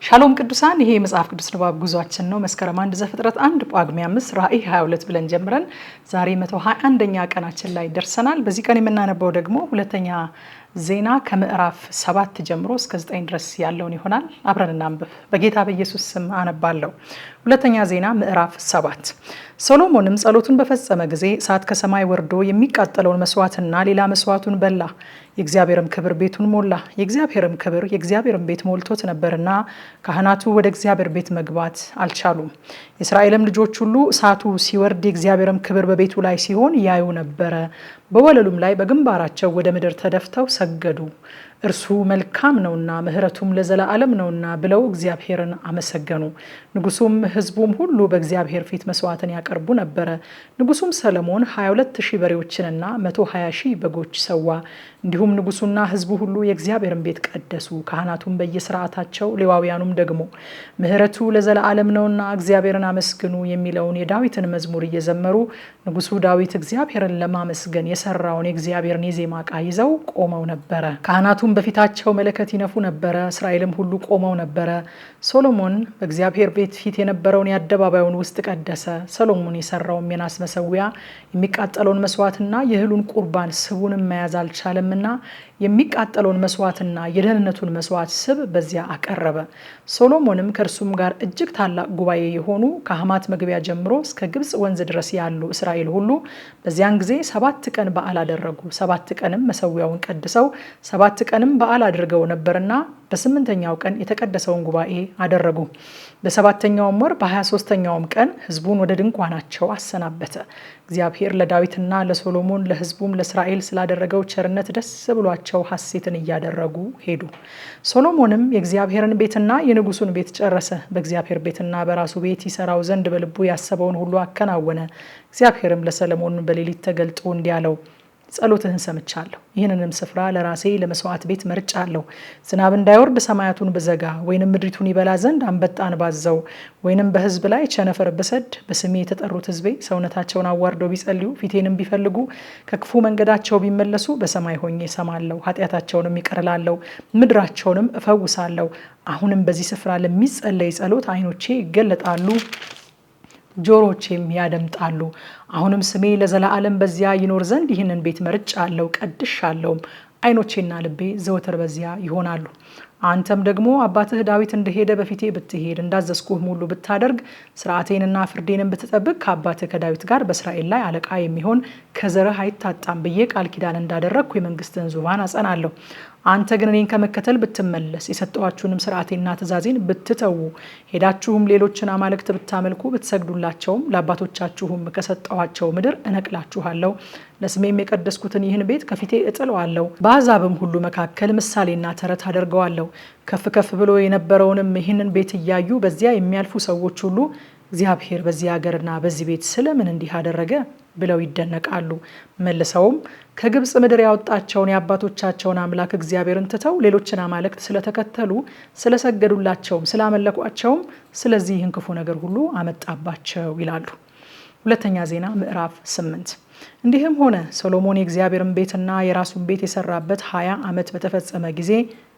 ሻሎም ቅዱሳን ይሄ መጽሐፍ ቅዱስ ንባብ ጉዟችን ነው። መስከረም 1 ዘፍጥረት 1 ጳጉሜ 5 ራእይ 22 ብለን ጀምረን ዛሬ 121ኛ ቀናችን ላይ ደርሰናል። በዚህ ቀን የምናነበው ደግሞ ሁለተኛ ዜና ከምዕራፍ 7 ጀምሮ እስከ 9 ድረስ ያለውን ይሆናል። አብረን እናንብብ። በጌታ በኢየሱስ ስም አነባለሁ። ሁለተኛ ዜና ምዕራፍ 7። ሶሎሞንም ጸሎቱን በፈጸመ ጊዜ እሳት ከሰማይ ወርዶ የሚቃጠለውን መስዋዕትና ሌላ መስዋዕቱን በላ። የእግዚአብሔርም ክብር ቤቱን ሞላ። የእግዚአብሔርም ክብር የእግዚአብሔርን ቤት ሞልቶት ነበርና ካህናቱ ወደ እግዚአብሔር ቤት መግባት አልቻሉም። የእስራኤልም ልጆች ሁሉ እሳቱ ሲወርድ የእግዚአብሔርም ክብር በቤቱ ላይ ሲሆን ያዩ ነበረ። በወለሉም ላይ በግንባራቸው ወደ ምድር ተደፍተው ሰገዱ። እርሱ መልካም ነውና ምሕረቱም ለዘላለም ነውና ብለው እግዚአብሔርን አመሰገኑ። ንጉሱም ሕዝቡም ሁሉ በእግዚአብሔር ፊት መስዋዕትን ያቀርቡ ነበረ። ንጉሱም ሰለሞን 22,000 በሬዎችንና 120,000 በጎች ሰዋ። እንዲሁም ንጉሱና ሕዝቡ ሁሉ የእግዚአብሔርን ቤት ቀደሱ። ካህናቱም በየስርዓታቸው፣ ሌዋውያኑም ደግሞ ምሕረቱ ለዘላለም ነውና እግዚአብሔርን አመስግኑ የሚለውን የዳዊትን መዝሙር እየዘመሩ ንጉሱ ዳዊት እግዚአብሔርን ለማመስገን የሰራውን የእግዚአብሔርን የዜማ ዕቃ ይዘው ቆመው ነበረ። ካህናቱም በፊታቸው መለከት ይነፉ ነበረ። እስራኤልም ሁሉ ቆመው ነበረ። ሶሎሞን በእግዚአብሔር ቤት ፊት የነበረውን የአደባባዩን ውስጥ ቀደሰ። ሰሎሞን የሰራውን የናስ መሰዊያ የሚቃጠለውን መስዋዕትና የእህሉን ቁርባን ስቡንም መያዝ አልቻለምና የሚቃጠለውን መስዋዕትና የደህንነቱን መስዋዕት ስብ በዚያ አቀረበ። ሶሎሞንም ከእርሱም ጋር እጅግ ታላቅ ጉባኤ የሆኑ ከሐማት መግቢያ ጀምሮ እስከ ግብጽ ወንዝ ድረስ ያሉ እስራኤል ሁሉ በዚያን ጊዜ 7 ቀን በዓል አደረጉ። 7 ቀንም መሰዊያውን ቀድሰው 7 ቀንም በዓል አድርገው ነበርና በ8ኛው ቀን የተቀደሰውን ጉባኤ አደረጉ። በ7ኛውም ወር በ23ኛውም ቀን ሕዝቡን ወደ ድንኳናቸው አሰናበተ። እግዚአብሔር ለዳዊትና ለሶሎሞን ለሕዝቡም ለእስራኤል ስላደረገው ቸርነት ደስ ብሏቸው ሐሴትን እያደረጉ ሄዱ። ሶሎሞንም የእግዚአብሔርን ቤትና የንጉሱን ቤት ጨረሰ። በእግዚአብሔር ቤትና በራሱ ቤት ይሰራው ዘንድ በልቡ ያሰበውን ሁሉ አከናወነ። እግዚአብሔርም ለሰሎሞን በሌሊት ተገልጦ እንዲህ አለው፣ ጸሎትህን ሰምቻለሁ። ይህንንም ስፍራ ለራሴ ለመስዋዕት ቤት መርጫለሁ። ዝናብ እንዳይወርድ ሰማያቱን ብዘጋ፣ ወይንም ምድሪቱን ይበላ ዘንድ አንበጣን ባዘው፣ ወይንም በሕዝብ ላይ ቸነፈር ብሰድ፣ በስሜ የተጠሩት ሕዝቤ ሰውነታቸውን አዋርደው ቢጸልዩ፣ ፊቴንም ቢፈልጉ፣ ከክፉ መንገዳቸው ቢመለሱ፣ በሰማይ ሆኜ እሰማለሁ፣ ኃጢአታቸውንም ይቅር እላለሁ፣ ምድራቸውንም እፈውሳለሁ። አሁንም በዚህ ስፍራ ለሚጸለይ ጸሎት ዓይኖቼ ይገለጣሉ፣ ጆሮቼም ያደምጣሉ። አሁንም ስሜ ለዘላለም በዚያ ይኖር ዘንድ ይህንን ቤት መርጫለሁ፣ ቀድሻለሁም። ዓይኖቼና ልቤ ዘወትር በዚያ ይሆናሉ። አንተም ደግሞ አባትህ ዳዊት እንደሄደ በፊቴ ብትሄድ፣ እንዳዘዝኩህም ሁሉ ብታደርግ፣ ሥርዓቴንና ፍርዴንም ብትጠብቅ፣ ከአባትህ ከዳዊት ጋር በእስራኤል ላይ አለቃ የሚሆን ከዘርህ አይታጣም ብዬ ቃል ኪዳን እንዳደረግኩ የመንግስትህን ዙፋን አጸናለሁ። አንተ ግን እኔን ከመከተል ብትመለስ፣ የሰጠኋችሁንም ሥርዓቴና ትእዛዜን ብትተዉ፣ ሄዳችሁም ሌሎችን አማልክት ብታመልኩ፣ ብትሰግዱላቸውም፣ ለአባቶቻችሁም ከሰጠኋቸው ምድር እነቅላችኋለሁ። ለስሜም የቀደስኩትን ይህን ቤት ከፊቴ እጥለዋለሁ። በአሕዛብም ሁሉ መካከል ምሳሌና ተረት አደርገዋለሁ። ከፍ ከፍ ብሎ የነበረውንም ይህንን ቤት እያዩ በዚያ የሚያልፉ ሰዎች ሁሉ እግዚአብሔር በዚህ ሀገርና በዚህ ቤት ስለምን እንዲህ አደረገ ብለው ይደነቃሉ። መልሰውም ከግብጽ ምድር ያወጣቸውን የአባቶቻቸውን አምላክ እግዚአብሔርን ትተው ሌሎችን አማልክት ስለተከተሉ፣ ስለሰገዱላቸውም፣ ስላመለኳቸውም ስለዚህ ይህን ክፉ ነገር ሁሉ አመጣባቸው ይላሉ። ሁለተኛ ዜና ምዕራፍ 8። እንዲህም ሆነ ሶሎሞን የእግዚአብሔርን ቤትና የራሱን ቤት የሰራበት 20 ዓመት በተፈጸመ ጊዜ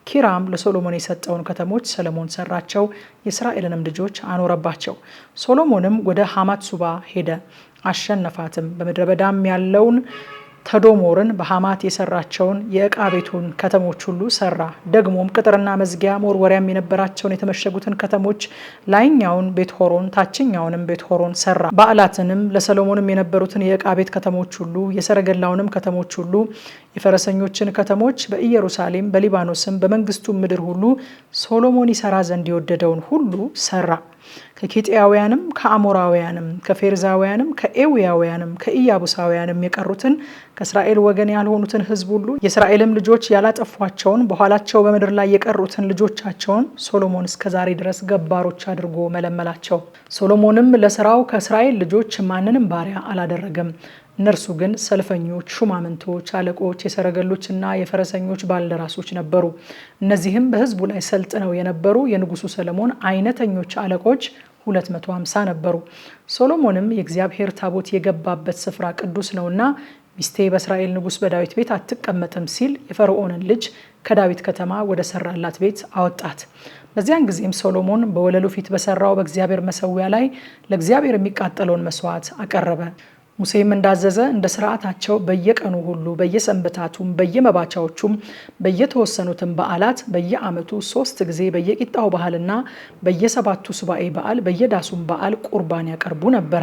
ኪራም ለሶሎሞን የሰጠውን ከተሞች ሰለሞን ሰራቸው፣ የእስራኤልንም ልጆች አኖረባቸው። ሶሎሞንም ወደ ሐማት ሱባ ሄደ፣ አሸነፋትም። በምድረ በዳም ያለውን ተዶሞርን በሐማት የሰራቸውን የዕቃ ቤቱን ከተሞች ሁሉ ሰራ። ደግሞም ቅጥርና መዝጊያ መወርወሪያም የነበራቸውን የተመሸጉትን ከተሞች ላይኛውን ቤት ሆሮን ታችኛውንም ቤት ሆሮን ሰራ። በዓላትንም ለሰሎሞንም የነበሩትን የዕቃ ቤት ከተሞች ሁሉ፣ የሰረገላውንም ከተሞች ሁሉ፣ የፈረሰኞችን ከተሞች በኢየሩሳሌም በሊባኖስም በመንግስቱ ምድር ሁሉ ሶሎሞን ይሰራ ዘንድ የወደደውን ሁሉ ሰራ። ከኬጢያውያንም ከአሞራውያንም ከፌርዛውያንም ከኤዊያውያንም ከኢያቡሳውያንም የቀሩትን ከእስራኤል ወገን ያልሆኑትን ሕዝብ ሁሉ የእስራኤልም ልጆች ያላጠፏቸውን በኋላቸው በምድር ላይ የቀሩትን ልጆቻቸውን ሶሎሞን እስከዛሬ ድረስ ገባሮች አድርጎ መለመላቸው። ሶሎሞንም ለስራው ከእስራኤል ልጆች ማንንም ባሪያ አላደረገም። እነርሱ ግን ሰልፈኞች፣ ሹማምንቶች፣ አለቆች፣ የሰረገሎችና የፈረሰኞች ባልደራሶች ነበሩ። እነዚህም በሕዝቡ ላይ ሰልጥነው የነበሩ የንጉሱ ሰለሞን አይነተኞች አለቆች 250 ነበሩ። ሶሎሞንም የእግዚአብሔር ታቦት የገባበት ስፍራ ቅዱስ ነውና ሚስቴ በእስራኤል ንጉስ በዳዊት ቤት አትቀመጥም ሲል የፈርዖንን ልጅ ከዳዊት ከተማ ወደ ሰራላት ቤት አወጣት። በዚያን ጊዜም ሶሎሞን በወለሉ ፊት በሰራው በእግዚአብሔር መሠዊያ ላይ ለእግዚአብሔር የሚቃጠለውን መስዋዕት አቀረበ። ሙሴም እንዳዘዘ እንደ ሥርዓታቸው በየቀኑ ሁሉ በየሰንበታቱም በየመባቻዎቹም በየተወሰኑትም በዓላት በየዓመቱ 3 ጊዜ በየቂጣው በዓልና በየሰባቱ ሱባኤ በዓል በየዳሱም በዓል ቁርባን ያቀርቡ ነበረ።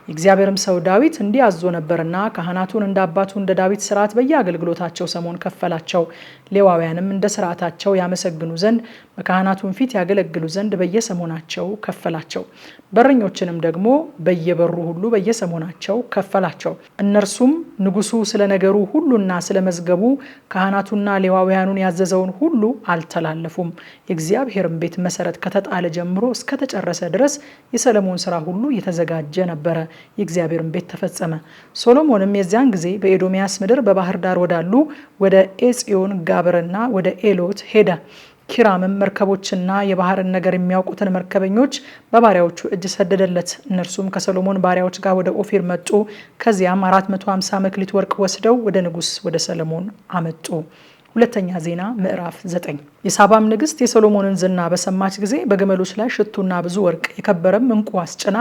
የእግዚአብሔርም ሰው ዳዊት እንዲያዞ ነበርና ካህናቱን እንደ አባቱ እንደ ዳዊት ሥርዓት በየአገልግሎታቸው ሰሞን ከፈላቸው። ሌዋውያንም እንደ ሥርዓታቸው ያመሰግኑ ዘንድ በካህናቱን ፊት ያገለግሉ ዘንድ በየሰሞናቸው ከፈላቸው። በረኞችንም ደግሞ በየበሩ ሁሉ በየሰሞናቸው ከፈላቸው። እነርሱም ንጉሱ ስለ ነገሩ ሁሉና ስለ መዝገቡ ካህናቱና ሌዋውያኑን ያዘዘውን ሁሉ አልተላለፉም። የእግዚአብሔርም ቤት መሰረት ከተጣለ ጀምሮ እስከተጨረሰ ድረስ የሰለሞን ሥራ ሁሉ የተዘጋጀ ነበረ። የእግዚአብሔርም ቤት ተፈጸመ። ሶሎሞንም የዚያን ጊዜ በኤዶምያስ ምድር በባህር ዳር ወዳሉ ወደ ኤጽዮን ጋብርና ወደ ኤሎት ሄደ። ኪራምም መርከቦችና የባህርን ነገር የሚያውቁትን መርከበኞች በባሪያዎቹ እጅ ሰደደለት። እነርሱም ከሰሎሞን ባሪያዎች ጋር ወደ ኦፊር መጡ። ከዚያም 450 መክሊት ወርቅ ወስደው ወደ ንጉሥ ወደ ሰሎሞን አመጡ። ሁለተኛ ዜና ምዕራፍ 9። የሳባም ንግስት የሰሎሞንን ዝና በሰማች ጊዜ በግመሎች ላይ ሽቱና ብዙ ወርቅ የከበረም እንቁ አስጭና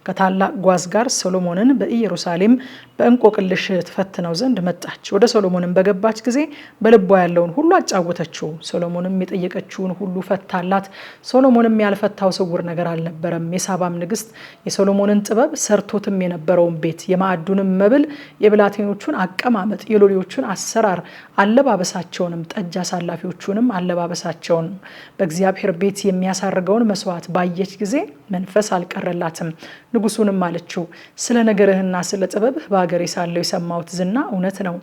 ከታላቅ ጓዝ ጋር ሰሎሞንን በኢየሩሳሌም በእንቆቅልሽ ትፈትነው ዘንድ መጣች። ወደ ሰሎሞንም በገባች ጊዜ በልቧ ያለውን ሁሉ አጫወተችው። ሰሎሞንም የጠየቀችውን ሁሉ ፈታላት። ሰሎሞንም ያልፈታው ስውር ነገር አልነበረም። የሳባም ንግስት የሰሎሞንን ጥበብ፣ ሰርቶትም የነበረውን ቤት፣ የማዕዱንም መብል፣ የብላቴኖቹን አቀማመጥ፣ የሎሌዎቹን አሰራር፣ አለባበሳቸውንም፣ ጠጅ አሳላፊዎቹንም አለባበሳቸውን፣ በእግዚአብሔር ቤት የሚያሳርገውን መስዋዕት ባየች ጊዜ መንፈስ አልቀረላትም። ንጉሱንም አለችው፣ ስለ ነገርህና ስለ ጥበብህ በአገሬ ሳለሁ የሰማሁት ዝና እውነት ነው።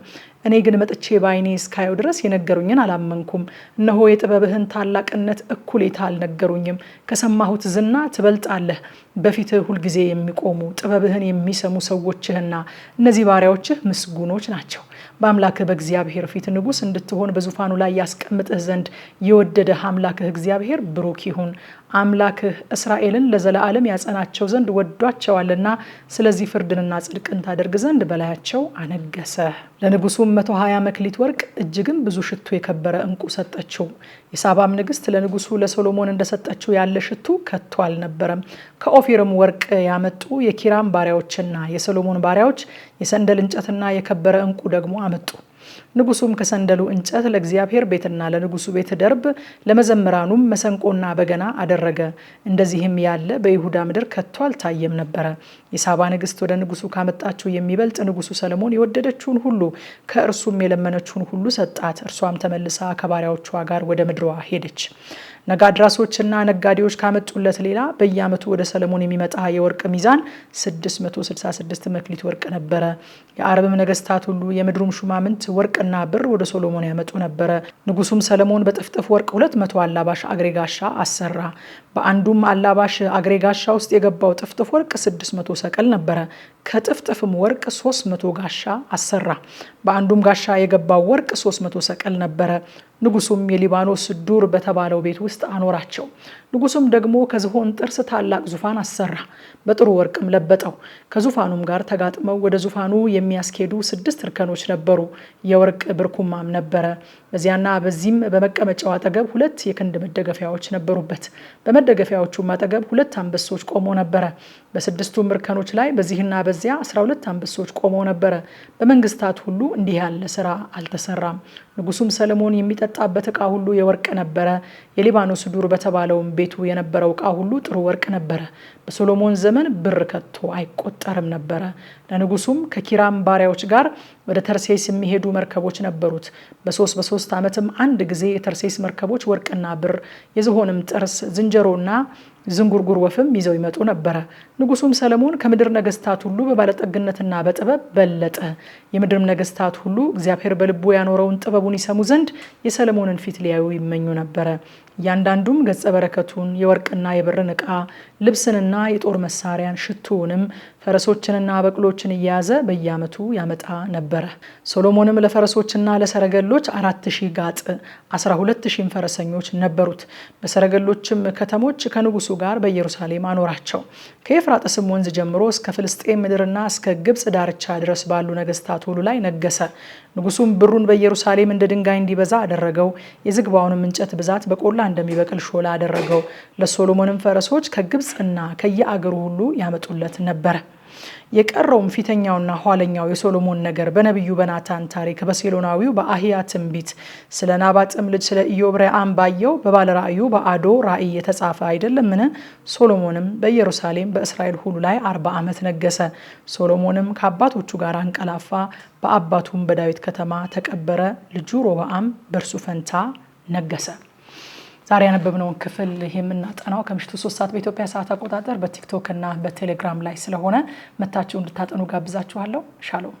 እኔ ግን መጥቼ በዓይኔ እስካየው ድረስ የነገሩኝን አላመንኩም። እነሆ የጥበብህን ታላቅነት እኩሌታ አልነገሩኝም። ከሰማሁት ዝና ትበልጣለህ። በፊትህ ሁልጊዜ የሚቆሙ ጥበብህን የሚሰሙ ሰዎችህና እነዚህ ባሪያዎችህ ምስጉኖች ናቸው። በአምላክህ በእግዚአብሔር ፊት ንጉሥ እንድትሆን በዙፋኑ ላይ ያስቀምጥህ ዘንድ የወደደህ አምላክህ እግዚአብሔር ብሩክ ይሁን። አምላክህ እስራኤልን ለዘላለም ያጸናቸው ዘንድ ወዷቸዋልና ስለዚህ ፍርድንና ጽድቅን ታደርግ ዘንድ በላያቸው አነገሰህ። ለንጉሱም 120 መክሊት ወርቅ እጅግም ብዙ ሽቱ የከበረ እንቁ ሰጠችው። የሳባም ንግስት ለንጉሱ ለሶሎሞን እንደሰጠችው ያለ ሽቱ ከቶ አልነበረም። ከኦፊርም ወርቅ ያመጡ የኪራም ባሪያዎችና የሶሎሞን ባሪያዎች የሰንደል እንጨትና የከበረ እንቁ ደግሞ አመጡ። ንጉሱም ከሰንደሉ እንጨት ለእግዚአብሔር ቤትና ለንጉሱ ቤት ደርብ ለመዘምራኑም መሰንቆና በገና አደረገ። እንደዚህም ያለ በይሁዳ ምድር ከቶ አልታየም ነበረ። የሳባ ንግስት ወደ ንጉሱ ካመጣችው የሚበልጥ ንጉሱ ሰለሞን የወደደችውን ሁሉ ከእርሱም የለመነችውን ሁሉ ሰጣት። እርሷም ተመልሳ ከባሪያዎቿ ጋር ወደ ምድሯ ሄደች። ነጋድራሶችና ነጋዴዎች ካመጡለት ሌላ በየዓመቱ ወደ ሰለሞን የሚመጣ የወርቅ ሚዛን 666 መክሊት ወርቅ ነበረ። የአረብም ነገስታት ሁሉ የምድሩም ሹማምንት ወርቅና ብር ወደ ሶሎሞን ያመጡ ነበረ። ንጉሱም ሰለሞን በጥፍጥፍ ወርቅ 200 አላባሽ አግሬ ጋሻ አሰራ። በአንዱም አላባሽ አግሬ ጋሻ ውስጥ የገባው ጥፍጥፍ ወርቅ 600 ሰቀል ነበረ። ከጥፍጥፍም ወርቅ 300 ጋሻ አሰራ። በአንዱም ጋሻ የገባው ወርቅ 300 ሰቀል ነበረ። ንጉሱም የሊባኖስ ዱር በተባለው ቤት ውስጥ አኖራቸው። ንጉሱም ደግሞ ከዝሆን ጥርስ ታላቅ ዙፋን አሰራ፣ በጥሩ ወርቅም ለበጠው። ከዙፋኑም ጋር ተጋጥመው ወደ ዙፋኑ የሚያስኬዱ 6 እርከኖች ነበሩ። የወርቅ ብርኩማም ነበረ። በዚያና በዚህም በመቀመጫው አጠገብ 2 የክንድ መደገፊያዎች ነበሩበት። በመደገፊያዎቹም አጠገብ 2 አንበሶች ቆመው ነበረ። በ6ቱም እርከኖች ላይ በዚህና በዚያ 12 አንበሶች ቆመው ነበረ። በመንግስታት ሁሉ እንዲህ ያለ ስራ አልተሰራም። ንጉሱም ሰለሞን የሚጠጣበት ዕቃ ሁሉ የወርቅ ነበረ። የሊባኖስ ዱር በተባለውም ቤቱ የነበረው ዕቃ ሁሉ ጥሩ ወርቅ ነበረ። በሶሎሞን ዘመን ብር ከቶ አይቆጠርም ነበረ። ለንጉሱም ከኪራም ባሪያዎች ጋር ወደ ተርሴስ የሚሄዱ መርከቦች ነበሩት። በ3 ዓመትም አንድ ጊዜ የተርሴስ መርከቦች ወርቅና ብር፣ የዝሆንም ጥርስ፣ ዝንጀሮና ዝንጉርጉር ወፍም ይዘው ይመጡ ነበረ። ንጉሱም ሰለሞን ከምድር ነገስታት ሁሉ በባለጠግነትና በጥበብ በለጠ። የምድርም ነገስታት ሁሉ እግዚአብሔር በልቡ ያኖረውን ጥበቡን ይሰሙ ዘንድ የሰለሞንን ፊት ሊያዩ ይመኙ ነበረ። እያንዳንዱም ገጸ በረከቱን፣ የወርቅና የብርን ዕቃ፣ ልብስንና የጦር መሳሪያን፣ ሽቱውንም፣ ፈረሶችንና በቅሎችን እየያዘ በየዓመቱ ያመጣ ነበረ። ሶሎሞንም ለፈረሶችና ለሰረገሎች 4000 ጋጥ 12000 ፈረሰኞች ነበሩት። በሰረገሎችም ከተሞች ከንጉሱ ጋር በኢየሩሳሌም አኖራቸው። ከኤፍራጥስም ወንዝ ጀምሮ እስከ ፍልስጤም ምድርና እስከ ግብጽ ዳርቻ ድረስ ባሉ ነገስታት ሁሉ ላይ ነገሰ። ንጉሱም ብሩን በኢየሩሳሌም እንደ ድንጋይ እንዲበዛ አደረገው። የዝግባውንም እንጨት ብዛት በቆላ እንደሚበቅል ሾላ አደረገው። ለሶሎሞንም ፈረሶች ከግብጽና ከየአገሩ ሁሉ ያመጡለት ነበረ። የቀረውም ፊተኛውና ኋለኛው የሶሎሞን ነገር በነቢዩ በናታን ታሪክ በሴሎናዊው በአህያ ትንቢት ስለ ናባጥም ልጅ ስለ ኢዮብርዓም ባየው በባለ ራእዩ በአዶ ራእይ የተጻፈ አይደለምን? ሶሎሞንም በኢየሩሳሌም በእስራኤል ሁሉ ላይ 40 ዓመት ነገሰ። ሶሎሞንም ከአባቶቹ ጋር አንቀላፋ፣ በአባቱም በዳዊት ከተማ ተቀበረ። ልጁ ሮብዓም በእርሱ ፈንታ ነገሰ። ዛሬ ያነበብነውን ክፍል የምናጠናው ከምሽቱ 3 ሰዓት በኢትዮጵያ ሰዓት አቆጣጠር በቲክቶክ እና በቴሌግራም ላይ ስለሆነ መታችሁ እንድታጠኑ ጋብዛችኋለሁ። ሻሎም